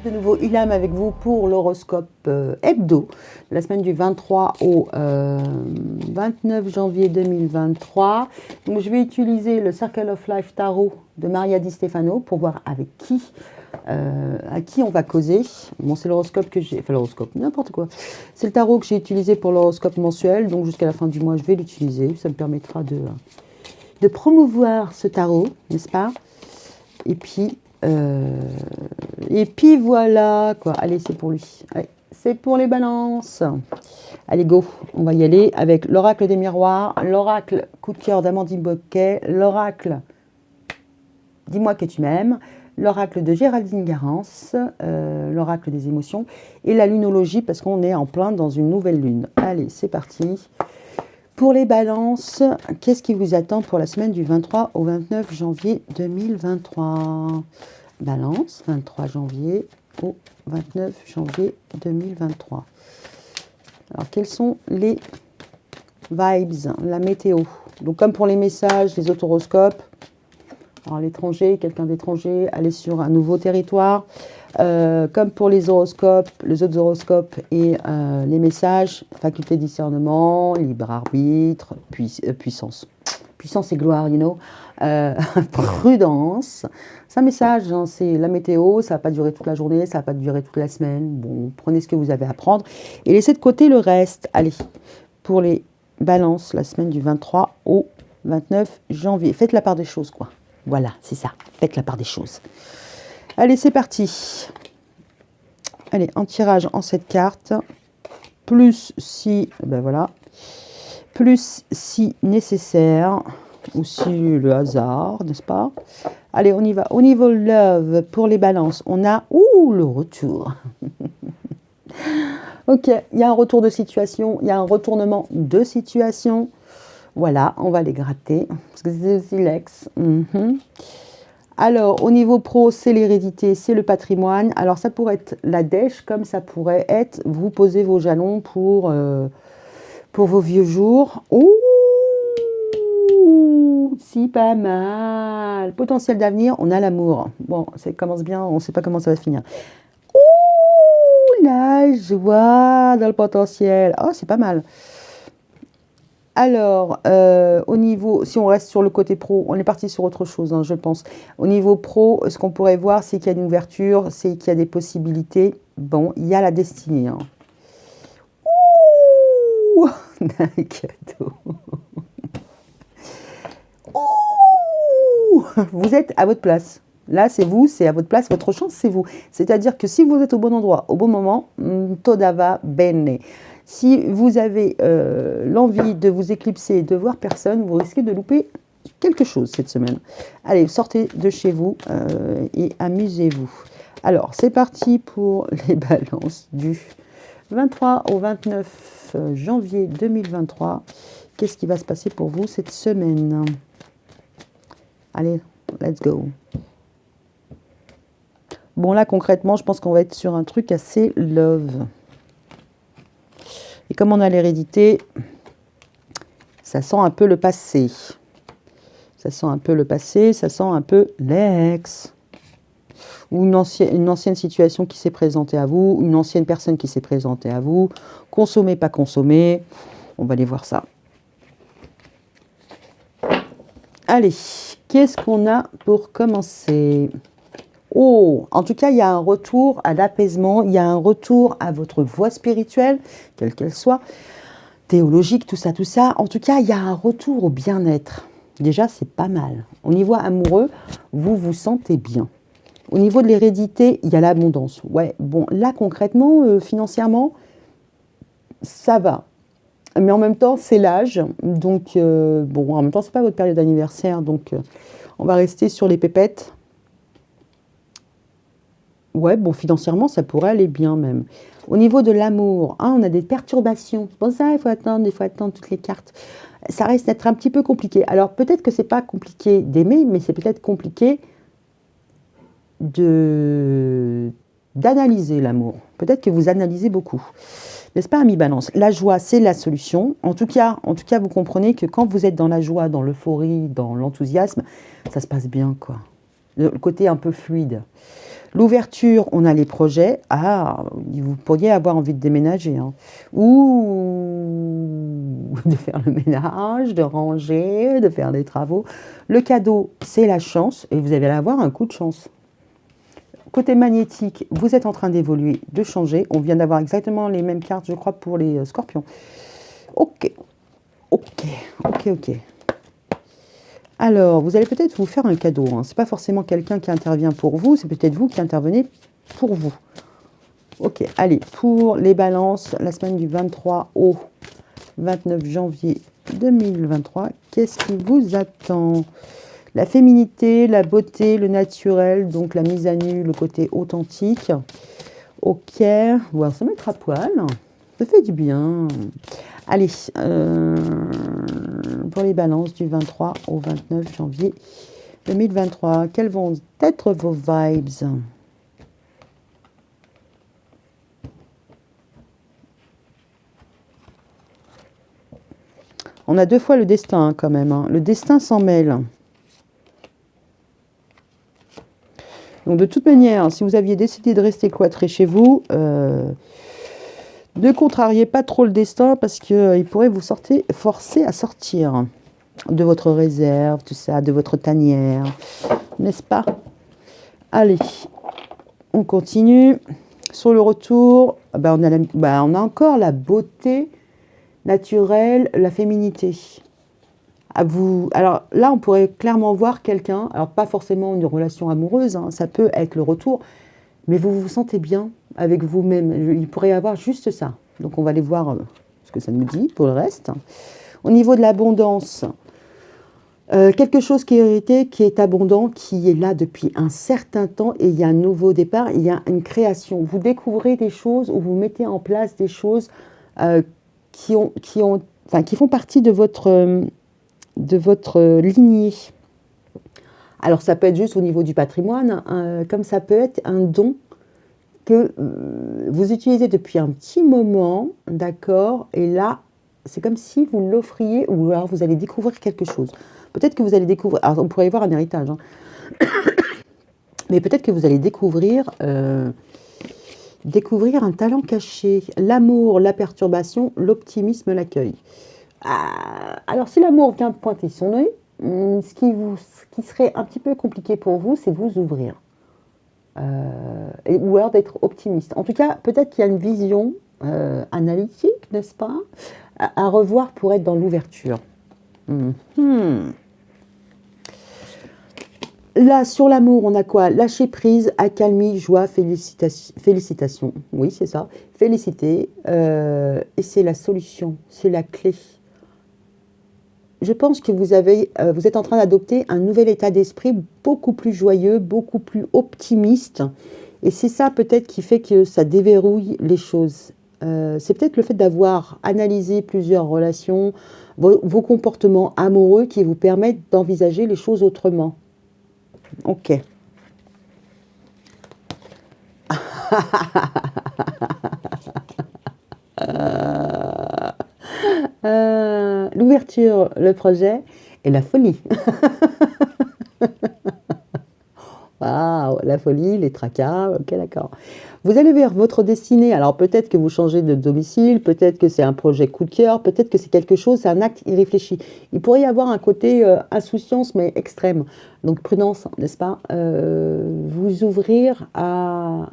de nouveau Ilham avec vous pour l'horoscope hebdo de la semaine du 23 au 29 janvier 2023. Donc je vais utiliser le Circle of Life Tarot de Maria Di Stefano pour voir avec qui, à qui on va causer. Bon, c'est l'horoscope que j'ai, enfin l'horoscope, n'importe quoi. C'est le tarot que j'ai utilisé pour l'horoscope mensuel, donc jusqu'à la fin du mois je vais l'utiliser. Ça me permettra de promouvoir ce tarot, n'est-ce pas? Et puis voilà, quoi. Allez, c'est pour lui. Allez, c'est pour les balances. Allez, go. On va y aller avec l'oracle des miroirs, l'oracle coup de cœur d'Amandine Boquet, l'oracle dis-moi que tu m'aimes, l'oracle de Géraldine Garance, l'oracle des émotions et la lunologie parce qu'on est en plein dans une nouvelle lune. Allez, c'est parti. Pour les balances, qu'est-ce qui vous attend pour la semaine du 23 au 29 janvier 2023 ? Balance, 23 janvier au 29 janvier 2023. Alors, quels sont les vibes, la météo? Donc, comme pour les messages, les autoroscopes, alors l'étranger, quelqu'un d'étranger, aller sur un nouveau territoire. Comme pour les horoscopes, les autres horoscopes et les messages, faculté de discernement, libre arbitre, puissance. Puissance et gloire, you know. Prudence. C'est un message, hein, c'est la météo, ça ne va pas durer toute la journée, ça ne va pas durer toute la semaine. Bon, prenez ce que vous avez à prendre et laissez de côté le reste. Allez, pour les balances, la semaine du 23 au 29 janvier. Faites la part des choses, quoi. Voilà, c'est ça. Faites la part des choses. Allez, c'est parti. Allez, en tirage en cette carte. Plus si, ben voilà. Plus si nécessaire. Ou si le hasard, n'est-ce pas? Allez, on y va. Au niveau love, pour les balances, on a... Ouh, le retour. Ok, il y a un retour de situation. Il y a un retournement de situation. Voilà, on va les gratter. Parce que c'est aussi l'ex. Alors, au niveau pro, c'est l'hérédité, c'est le patrimoine. Alors, ça pourrait être la dèche, comme ça pourrait être, vous posez vos jalons pour vos vieux jours. Ouh, si, pas mal. Potentiel d'avenir, on a l'amour. Bon, ça commence bien, on ne sait pas comment ça va se finir. Ouh, la joie dans le potentiel. Oh, c'est pas mal. Alors, au niveau, si on reste sur le côté pro, on est parti sur autre chose, hein, je pense. Au niveau pro, ce qu'on pourrait voir, c'est qu'il y a une ouverture, c'est qu'il y a des possibilités. Bon, il y a la destinée. Hein. Ouh, un cadeau. Ouh, vous êtes à votre place. Là, c'est vous, c'est à votre place. Votre chance, c'est vous. C'est-à-dire que si vous êtes au bon endroit, au bon moment, todo va bene. Si vous avez l'envie de vous éclipser et de voir personne, vous risquez de louper quelque chose cette semaine. Allez, sortez de chez vous et amusez-vous. Alors, c'est parti pour les balances du 23 au 29 janvier 2023. Qu'est-ce qui va se passer pour vous cette semaine? Allez, let's go. Bon, là, concrètement, je pense qu'on va être sur un truc assez love. Et comme on a l'hérédité, ça sent un peu le passé. Ça sent un peu le passé, ça sent un peu l'ex. Ou une ancienne situation qui s'est présentée à vous, une ancienne personne qui s'est présentée à vous. Consommer, pas consommer. On va aller voir ça. Allez, qu'est-ce qu'on a pour commencer ? Oh, en tout cas, il y a un retour à l'apaisement, il y a un retour à votre voie spirituelle, quelle qu'elle soit, théologique, tout ça. En tout cas, il y a un retour au bien-être. Déjà, c'est pas mal. Au niveau amoureux, vous vous sentez bien. Au niveau de l'hérédité, il y a l'abondance. Ouais, bon, là, concrètement, financièrement, ça va. Mais en même temps, c'est l'âge. Donc, bon, en même temps, c'est pas votre période d'anniversaire. Donc, on va rester sur les pépettes. Ouais, bon, financièrement, ça pourrait aller bien même. Au niveau de l'amour, hein, on a des perturbations. C'est pour ça il faut attendre toutes les cartes. Ça risque d'être un petit peu compliqué. Alors, peut-être que c'est pas compliqué d'aimer, mais c'est peut-être compliqué d'analyser l'amour. Peut-être que vous analysez beaucoup. N'est-ce pas, ami Balance? La joie, c'est la solution. En tout cas, vous comprenez que quand vous êtes dans la joie, dans l'euphorie, dans l'enthousiasme, ça se passe bien, quoi. Le côté un peu fluide. L'ouverture, on a les projets. Ah, vous pourriez avoir envie de déménager, hein. Ou de faire le ménage, de ranger, de faire des travaux. Le cadeau, c'est la chance et vous allez avoir un coup de chance. Côté magnétique, vous êtes en train d'évoluer, de changer. On vient d'avoir exactement les mêmes cartes, je crois, pour les scorpions. Ok, ok, ok, ok. Alors, vous allez peut-être vous faire un cadeau, hein. Ce n'est pas forcément quelqu'un qui intervient pour vous, c'est peut-être vous qui intervenez pour vous. Ok, allez, pour les balances, la semaine du 23 au 29 janvier 2023, qu'est-ce qui vous attend? La féminité, la beauté, le naturel, donc la mise à nu, le côté authentique. Ok, on va se mettre à poil, ça fait du bien. Allez, pour les balances du 23 au 29 janvier 2023, quelles vont être vos vibes? On a 2 fois le destin, hein, quand même, hein. Le destin s'en mêle. Donc, de toute manière, si vous aviez décidé de rester cloîtré chez vous, ne contrariez pas trop le destin parce qu'il pourrait vous forcer à sortir de votre réserve, tout ça, de votre tanière, n'est-ce pas? Allez, on continue. Sur le retour, on a encore la beauté naturelle, la féminité. Alors là, on pourrait clairement voir quelqu'un, alors pas forcément une relation amoureuse, hein, ça peut être le retour, mais vous vous sentez bien avec vous-même. Il pourrait y avoir juste ça. Donc on va aller voir ce que ça nous dit pour le reste. Au niveau de l'abondance, quelque chose qui est hérité, qui est abondant, qui est là depuis un certain temps et il y a un nouveau départ, il y a une création. Vous découvrez des choses ou vous mettez en place des choses qui font partie de votre lignée. Alors ça peut être juste au niveau du patrimoine, comme ça peut être un don que vous utilisez depuis un petit moment, d'accord, et là, c'est comme si vous l'offriez, ou alors vous allez découvrir quelque chose. Peut-être que vous allez découvrir, alors on pourrait y voir un héritage, hein, mais peut-être que vous allez découvrir un talent caché, l'amour, la perturbation, l'optimisme, l'accueil. Alors si l'amour vient pointer son nez, ce qui serait un petit peu compliqué pour vous, c'est de vous ouvrir. Ou alors d'être optimiste. En tout cas, peut-être qu'il y a une vision analytique, n'est-ce pas, à revoir pour être dans l'ouverture. Là, sur l'amour, on a quoi? Lâcher prise, accalmie, joie, félicitations. Oui, c'est ça. Féliciter. Et c'est la solution, c'est la clé. Je pense que vous êtes en train d'adopter un nouvel état d'esprit beaucoup plus joyeux, beaucoup plus optimiste. Et c'est ça peut-être qui fait que ça déverrouille les choses. C'est peut-être le fait d'avoir analysé plusieurs relations, vos comportements amoureux qui vous permettent d'envisager les choses autrement. Ok. L'ouverture, le projet et la folie. Waouh, la folie, les tracas, ok, d'accord. Vous allez vers votre destinée. Alors peut-être que vous changez de domicile, peut-être que c'est un projet coup de cœur, peut-être que c'est quelque chose, c'est un acte irréfléchi. Il pourrait y avoir un côté insouciance, mais extrême. Donc prudence, n'est-ce pas? Vous ouvrir à...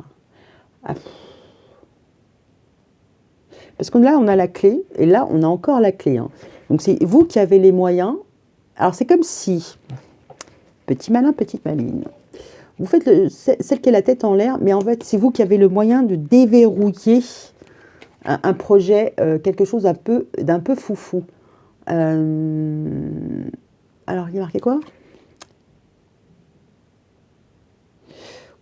Parce que là, on a la clé, et là, on a encore la clé, hein. Donc c'est vous qui avez les moyens. Alors c'est comme si, petit malin, petite maline, vous faites celle qui a la tête en l'air, mais en fait, c'est vous qui avez le moyen de déverrouiller un projet, quelque chose d'un peu foufou. Alors, il y a marqué quoi?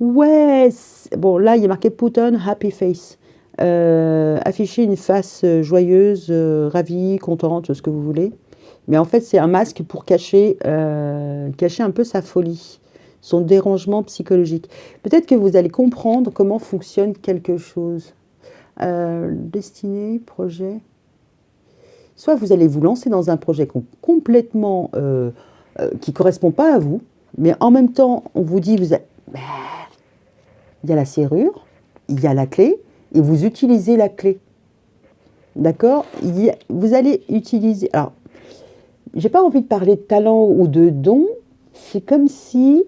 Ouais, bon, là, il y a marqué put on happy face. Afficher une face joyeuse, ravie, contente, ce que vous voulez. Mais en fait, c'est un masque pour cacher un peu sa folie, son dérangement psychologique. Peut-être que vous allez comprendre comment fonctionne quelque chose. Destinée, projet. Soit vous allez vous lancer dans un projet complètement qui ne correspond pas à vous, mais en même temps, on vous dit, il y a la serrure, il y a la clé, et vous utilisez la clé. D'accord? Vous allez utiliser... Alors, j'ai pas envie de parler de talent ou de don, c'est comme si...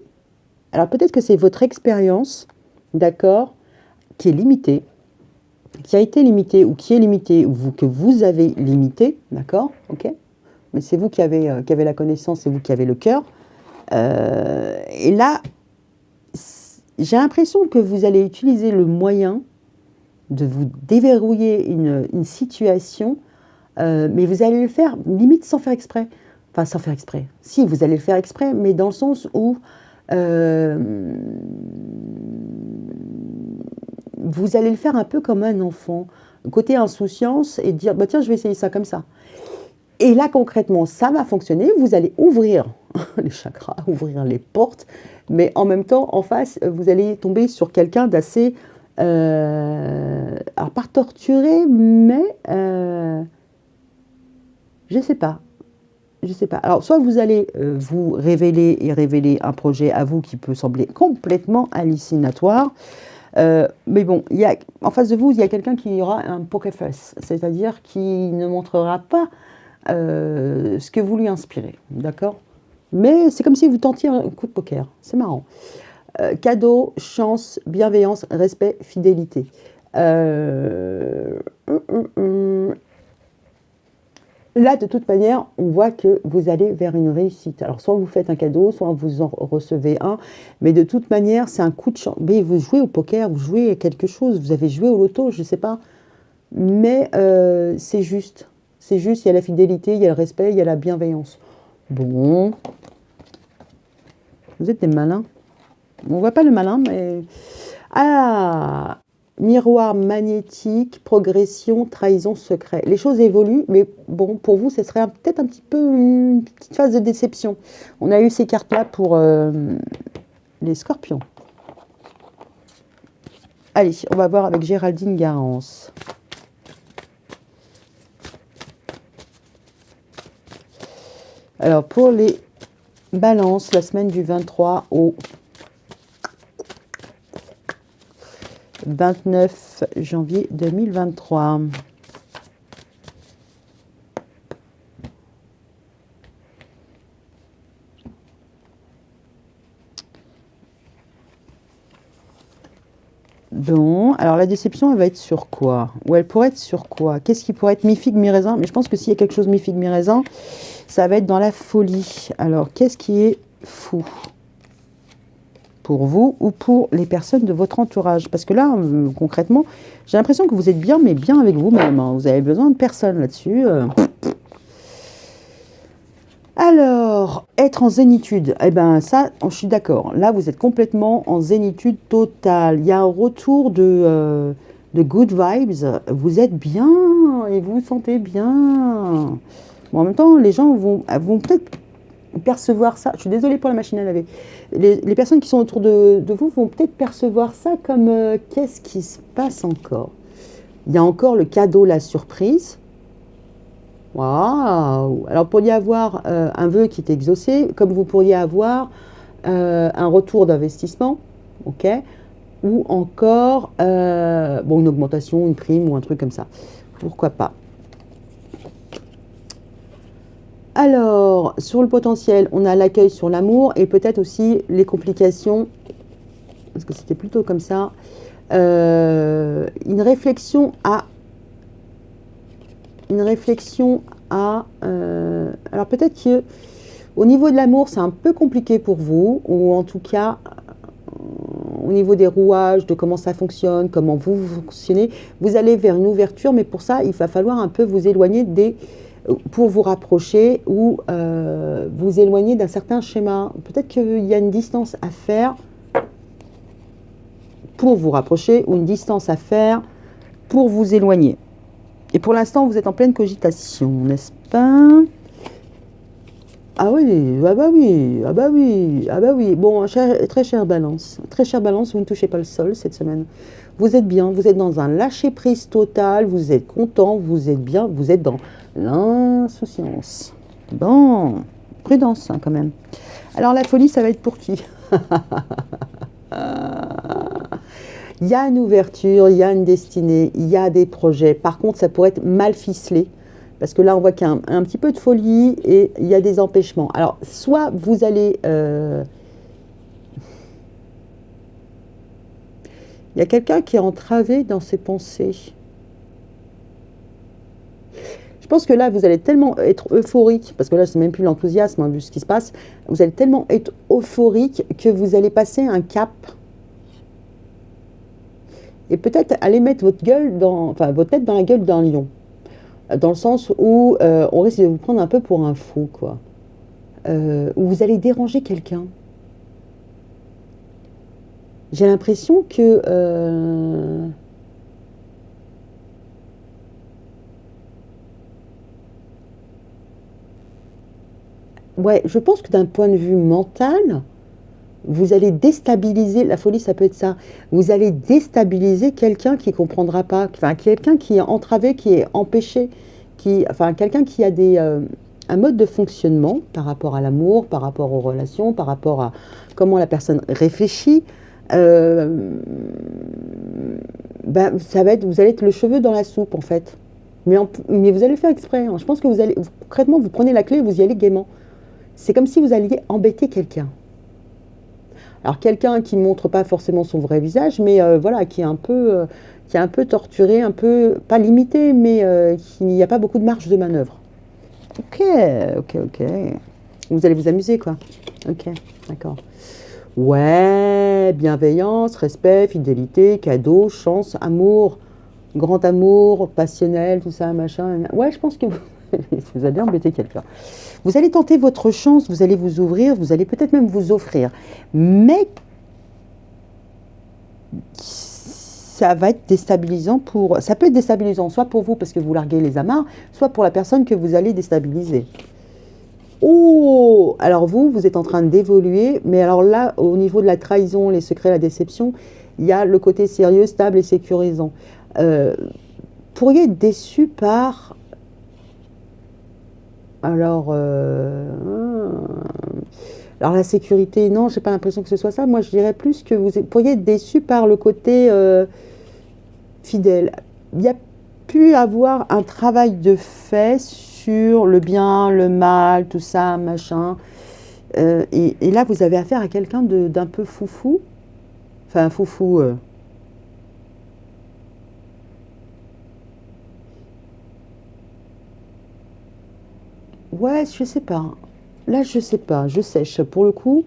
Alors, peut-être que c'est votre expérience, d'accord, qui est limitée, qui a été limitée, ou qui est limitée, ou que vous avez limité, d'accord? Ok? Mais c'est vous qui avez la connaissance, c'est vous qui avez le cœur. Et là, j'ai l'impression que vous allez utiliser le moyen de vous déverrouiller une situation, mais vous allez le faire limite sans faire exprès. Enfin, sans faire exprès. Si, vous allez le faire exprès, mais dans le sens où vous allez le faire un peu comme un enfant. Côté insouciance et dire, bah tiens, je vais essayer ça comme ça. Et là, concrètement, ça va fonctionner. Vous allez ouvrir les chakras, ouvrir les portes, mais en même temps, en face, vous allez tomber sur quelqu'un d'assez... alors, pas torturé, mais... je sais pas. Je sais pas. Alors, soit vous allez vous révéler et révéler un projet à vous qui peut sembler complètement hallucinatoire, mais bon, en face de vous, il y a quelqu'un qui aura un poker face, c'est-à-dire qui ne montrera pas ce que vous lui inspirez, d'accord? Mais c'est comme si vous tentiez un coup de poker, c'est marrant. Cadeau, chance, bienveillance, respect, fidélité. Là, de toute manière, on voit que vous allez vers une réussite. Alors, soit vous faites un cadeau, soit vous en recevez un. Mais de toute manière, c'est un coup de chance. Mais vous jouez au poker, vous jouez à quelque chose, vous avez joué au loto, je ne sais pas. Mais c'est juste. C'est juste, il y a la fidélité, il y a le respect, il y a la bienveillance. Bon. Vous êtes des malins. On ne voit pas le malin, mais... Ah! Miroir magnétique, progression, trahison, secret. Les choses évoluent, mais bon, pour vous, ce serait peut-être un petit peu une petite phase de déception. On a eu ces cartes-là pour les scorpions. Allez, on va voir avec Géraldine Garance. Alors, pour les balances, la semaine du 23 au 29 janvier 2023. Bon, alors la déception, elle va être sur quoi? Ou elle pourrait être sur quoi? Qu'est-ce qui pourrait être mi-figue, mi-raisin? Mais je pense que s'il y a quelque chose mi-figue, mi-raisin, ça va être dans la folie. Alors, qu'est-ce qui est fou? Pour vous ou pour les personnes de votre entourage? Parce que là, concrètement, j'ai l'impression que vous êtes bien, mais bien avec vous-même. Hein. Vous avez besoin de personne là-dessus. Alors, être en zénitude, eh bien ça, je suis d'accord. Là, vous êtes complètement en zénitude totale. Il y a un retour de good vibes. Vous êtes bien et vous vous sentez bien. Bon, en même temps, les gens vont peut-être percevoir ça. Je suis désolée pour la machine à laver. Les personnes qui sont autour de vous vont peut-être percevoir ça comme qu'est-ce qui se passe encore? Il y a encore le cadeau, la surprise. Waouh! Alors, pour y avoir un vœu qui est exaucé, comme vous pourriez avoir un retour d'investissement, ok? Ou encore bon, une augmentation, une prime ou un truc comme ça. Pourquoi pas? Alors, sur le potentiel, on a l'accueil sur l'amour et peut-être aussi les complications, parce que c'était plutôt comme ça, une réflexion à... alors peut-être que au niveau de l'amour, c'est un peu compliqué pour vous, ou en tout cas, au niveau des rouages, de comment ça fonctionne, comment vous fonctionnez, vous allez vers une ouverture, mais pour ça, il va falloir un peu vous éloigner pour vous rapprocher ou vous éloigner d'un certain schéma. Peut-être qu'il y a une distance à faire pour vous rapprocher ou une distance à faire pour vous éloigner. Et pour l'instant, vous êtes en pleine cogitation, n'est-ce pas? Ah oui, ah bah oui, ah bah oui, ah bah oui. Bon, très chère balance, vous ne touchez pas le sol cette semaine. Vous êtes bien, vous êtes dans un lâcher-prise total, vous êtes content, vous êtes bien, vous êtes dans l'insouciance. Bon, prudence hein, quand même. Alors la folie, ça va être pour qui? Il y a une ouverture, il y a une destinée, il y a des projets. Par contre, ça pourrait être mal ficelé. Parce que là, on voit qu'il y a un petit peu de folie et il y a des empêchements. Alors, soit vous allez... il y a quelqu'un qui est entravé dans ses pensées. Je pense que là, vous allez tellement être euphorique, parce que là, c'est même plus l'enthousiasme, hein, vu ce qui se passe. Vous allez tellement être euphorique que vous allez passer un cap. Et peut-être aller mettre votre gueule dans, enfin, votre tête dans la gueule d'un lion. Dans le sens où on risque de vous prendre un peu pour un fou, quoi. Où vous allez déranger quelqu'un. J'ai l'impression que... ouais, je pense que d'un point de vue mental, vous allez déstabiliser, la folie ça peut être ça, vous allez déstabiliser quelqu'un qui ne comprendra pas, enfin quelqu'un qui est entravé, qui est empêché, enfin quelqu'un qui a un mode de fonctionnement par rapport à l'amour, par rapport aux relations, par rapport à comment la personne réfléchit. euh, ben, ça va être, vous allez être le cheveu dans la soupe en fait. Mais vous allez faire exprès, hein. Je pense que vous allez, concrètement, vous prenez la clé et vous y allez gaiement. C'est comme si vous alliez embêter quelqu'un. Alors quelqu'un qui ne montre pas forcément son vrai visage, mais voilà, qui est un peu torturé, un peu, pas limité, mais qui n'y a pas beaucoup de marge de manœuvre. Ok, ok, ok. Vous allez vous amuser, quoi. Ok, d'accord. Ouais, bienveillance, respect, fidélité, cadeau, chance, amour, grand amour, passionnel, tout ça, machin. Ouais, je pense que vous allez embêter quelqu'un. Vous allez tenter votre chance, vous allez vous ouvrir, vous allez peut-être même vous offrir. Mais ça va être déstabilisant pour... Ça peut être déstabilisant, soit pour vous parce que vous larguez les amarres, soit pour la personne que vous allez déstabiliser. Oh! Alors vous êtes en train d'évoluer, mais alors là, au niveau de la trahison, les secrets, la déception, il y a le côté sérieux, stable et sécurisant. Euh, pourriez être déçu par... Alors... alors la sécurité, non, j'ai pas l'impression que ce soit ça. Moi, je dirais plus que vous pourriez être déçu par le côté fidèle. Il y a pu avoir un travail de fait sur le bien, le mal, tout ça, machin. Et là, vous avez affaire à quelqu'un d'un peu foufou. Enfin, foufou. Ouais, je sais pas. Là, je sais pas. Je sèche. Pour le coup,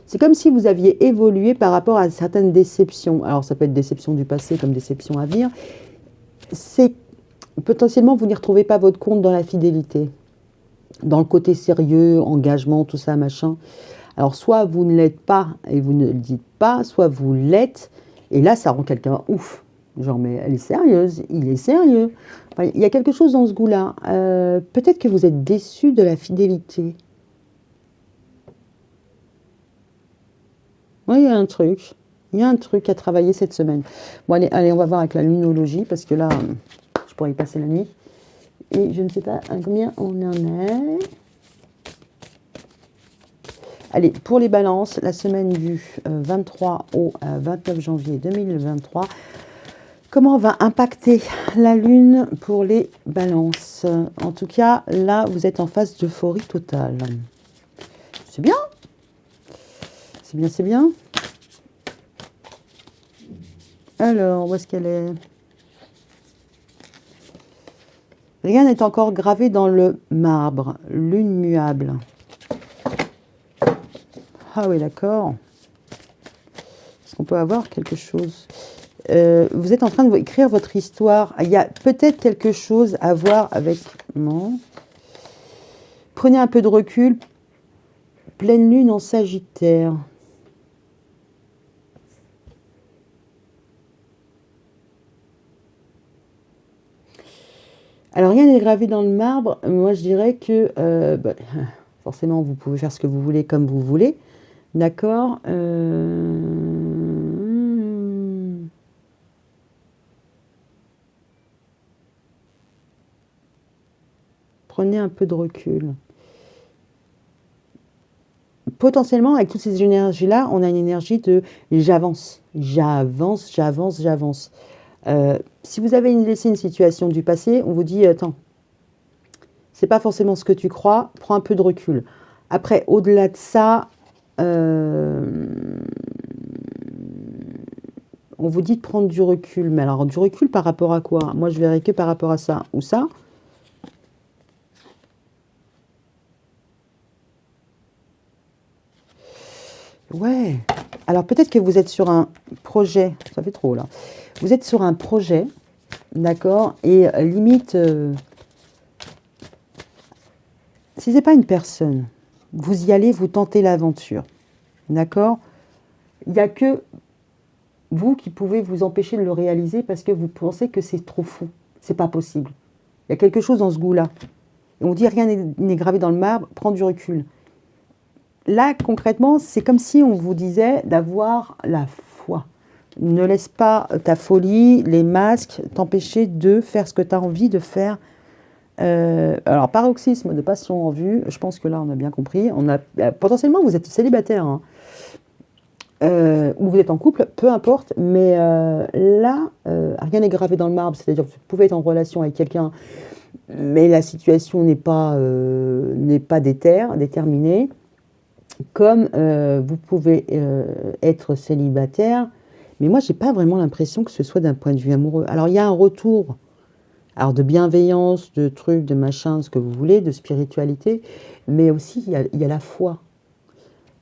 c'est comme si vous aviez évolué par rapport à certaines déceptions. Alors, ça peut être déception du passé comme déception à venir. C'est potentiellement, vous n'y retrouvez pas votre compte dans la fidélité, dans le côté sérieux, engagement, tout ça, machin. Alors, soit vous ne l'êtes pas et vous ne le dites pas, soit vous l'êtes, et là, ça rend quelqu'un ouf. Genre, mais elle est sérieuse, il est sérieux. Enfin, il y a quelque chose dans ce goût-là. Peut-être que vous êtes déçu de la fidélité. Oui, il y a un truc. Il y a un truc à travailler cette semaine. Bon, allez, on va voir avec la lunologie, parce que là, je pourrais y passer la nuit. Et je ne sais pas à combien on en est. Allez, pour les balances, la semaine du 23 au 29 janvier 2023, comment va impacter la Lune pour les balances? En tout cas, là, vous êtes en phase d'euphorie totale. C'est bien, c'est bien, c'est bien. Alors, où est-ce qu'elle est? Rien n'est encore gravé dans le marbre. Lune muable. Ah oui, d'accord. Est-ce qu'on peut avoir quelque chose? Vous êtes en train d'écrire votre histoire. Il y a peut-être quelque chose à voir avec... Non. Prenez un peu de recul. Pleine lune en Sagittaire. Alors, rien n'est gravé dans le marbre. Moi, je dirais que... forcément, vous pouvez faire ce que vous voulez comme vous voulez. D'accord. Prenez un peu de recul. potentiellement, avec toutes ces énergies-là, on a une énergie de j'avance, j'avance, j'avance, j'avance. Si vous avez laissé une situation du passé, on vous dit, attends, c'est pas forcément ce que tu crois, prends un peu de recul. Après, au-delà de ça, on vous dit de prendre du recul. Mais alors, du recul par rapport à quoi? Moi, je verrai que par rapport à ça ou ça. Ouais. Alors, peut-être que vous êtes sur un projet. Ça fait trop, là. Vous êtes sur un projet, d'accord? Et limite, si c'est pas une personne, vous y allez, vous tentez l'aventure, d'accord? Il n'y a que vous qui pouvez vous empêcher de le réaliser parce que vous pensez que c'est trop fou. C'est pas possible. Il y a quelque chose dans ce goût-là. Et on dit rien n'est gravé dans le marbre, prends du recul. Là, concrètement, c'est comme si on vous disait d'avoir la foi. Ne laisse pas ta folie, les masques, t'empêcher de faire ce que tu as envie de faire. Alors, paroxysme de passion en vue, je pense que là, on a bien compris. Potentiellement, vous êtes célibataire, hein, ou vous êtes en couple, peu importe. Mais là, rien n'est gravé dans le marbre. C'est-à-dire que vous pouvez être en relation avec quelqu'un, mais la situation n'est pas déterminée. Comme vous pouvez être célibataire, mais moi, j'ai pas vraiment l'impression que ce soit d'un point de vue amoureux. Alors, il y a un retour, alors de bienveillance, de trucs, de machin, ce que vous voulez, de spiritualité, mais aussi, il y a la foi.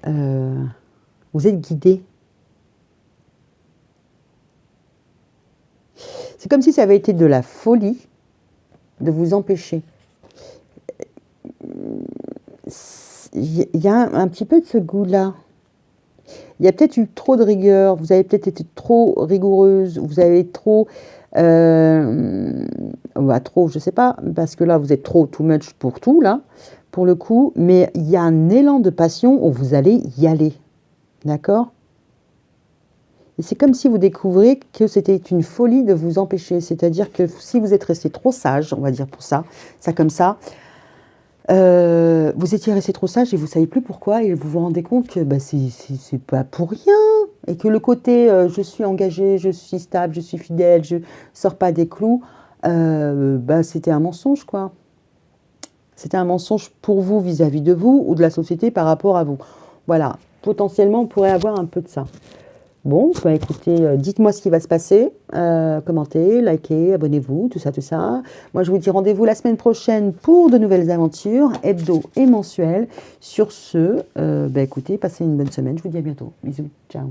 Euh, vous êtes guidé. C'est comme si ça avait été de la folie de vous empêcher. Il y a un petit peu de ce goût-là. Il y a peut-être eu trop de rigueur, vous avez peut-être été trop rigoureuse, vous avez trop, trop, je sais pas, parce que là, vous êtes trop too much pour tout, là, pour le coup, mais il y a un élan de passion où vous allez y aller, d'accord? Et c'est comme si vous découvrez que c'était une folie de vous empêcher, c'est-à-dire que si vous êtes resté trop sage, on va dire pour ça comme ça, vous étiez resté trop sage et vous ne savez plus pourquoi et vous vous rendez compte que bah, c'est pas pour rien et que le côté je suis engagé, je suis stable, je suis fidèle, je sors pas des clous, bah, c'était un mensonge quoi. C'était un mensonge pour vous vis-à-vis de vous ou de la société par rapport à vous. Voilà, potentiellement on pourrait avoir un peu de ça. Bon, bah écoutez, dites-moi ce qui va se passer, commentez, likez, abonnez-vous, tout ça, tout ça. Moi, je vous dis rendez-vous la semaine prochaine pour de nouvelles aventures, hebdo et mensuelles. Sur ce, bah écoutez, passez une bonne semaine, je vous dis à bientôt. Bisous, ciao.